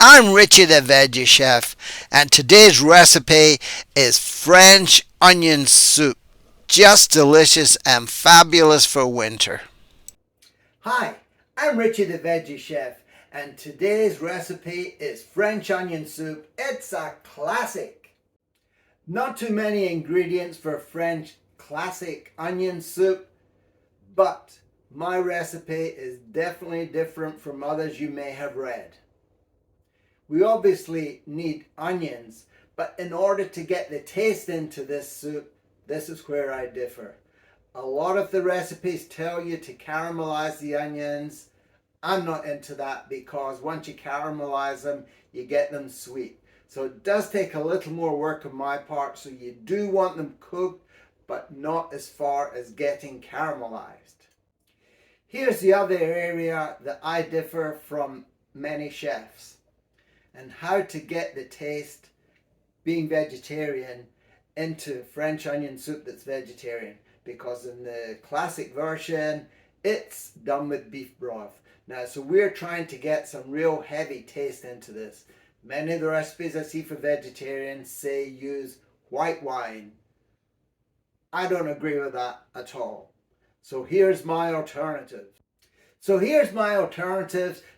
I'm Richie the Veggie Chef, and today's recipe is French onion soup. Just delicious and fabulous for winter. Hi, I'm Richie the Veggie Chef, and today's recipe is French onion soup. It's a classic. Not too many ingredients for French classic onion soup, but my recipe is definitely different from others you may have read. We obviously need onions, but in order to get the taste into this soup, this is where I differ. A lot of the recipes tell you to caramelize the onions. I'm not into that because once you caramelize them, you get them sweet. So it does take a little more work on my part, so you do want them cooked, but not as far as getting caramelized. Here's the other area that I differ from many chefs, and how to get the taste, being vegetarian, into French onion soup that's vegetarian. Because in the classic version, it's done with beef broth. Now, so we're trying to get some real heavy taste into this. Many of the recipes I see for vegetarians say use white wine. I don't agree with that at all. So here's my alternatives.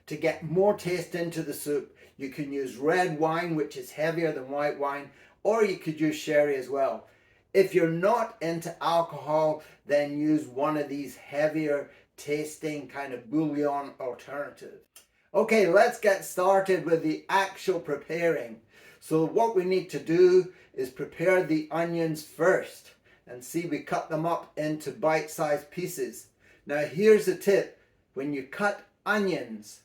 To get more taste into the soup. You can use red wine, which is heavier than white wine, or you could use sherry as well. If you're not into alcohol, then use one of these heavier tasting kind of bouillon alternatives. Okay, let's get started with the actual preparing. So what we need to do is prepare the onions first. And see, we cut them up into bite-sized pieces. Now here's a tip. When you cut onions,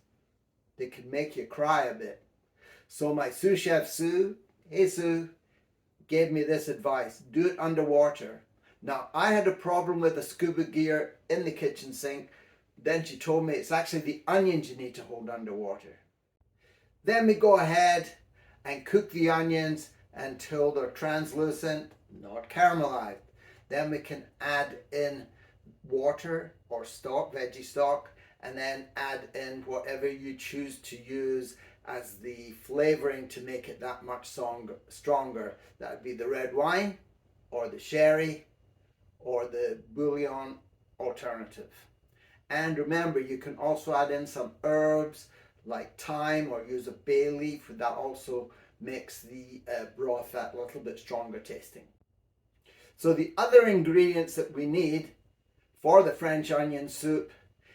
they can make you cry a bit. So my sous chef Sue, hey Sue, gave me this advice: do it underwater. Now I had a problem with the scuba gear in the kitchen sink. Then she told me it's actually the onions you need to hold underwater. Then we go ahead and cook the onions until they're translucent, not caramelized. Then we can add in water or stock, veggie stock, and then add in whatever you choose to use as the flavoring to make it that much stronger. That would be the red wine or the sherry or the bouillon alternative. And remember, you can also add in some herbs like thyme or use a Bayleaf. That also makes the broth that little bit stronger tasting. So the other ingredients that we need for the French onion soup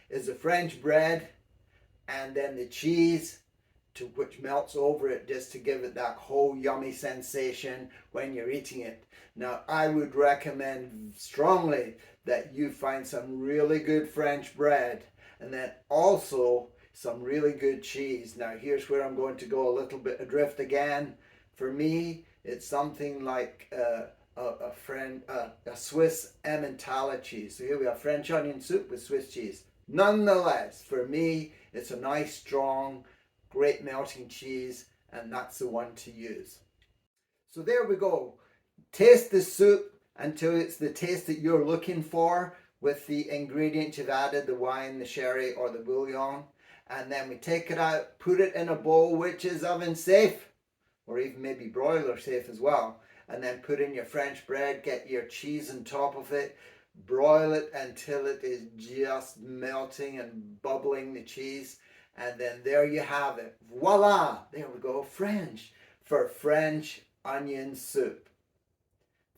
is the French bread and then the cheese, which melts over it just to give it that whole yummy sensation when you're eating it. Now I would recommend strongly that you find some really good French bread and then also some really good cheese. Now here's where I'm going to go a little bit adrift again. For me, it's something like a Swiss Emmental cheese. So here we have French onion soup with Swiss cheese. Nonetheless, for me, it's a nice, strong, great melting cheese, and that's the one to use. So there we go. Taste the soup until it's the taste that you're looking for with the ingredients you've added, the wine, the sherry, or the bouillon. And then we take it out, put it in a bowl which is oven safe, or even maybe broiler safe as well. And then put in your French bread, get your cheese on top of it, broil it until it is just melting and bubbling the cheese. And then there you have it. Voila! There we go. French for French onion soup.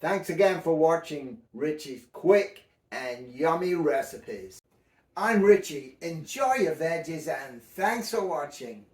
Thanks again for watching Richie's quick and yummy recipes. I'm Richie. Enjoy your veggies and thanks for watching.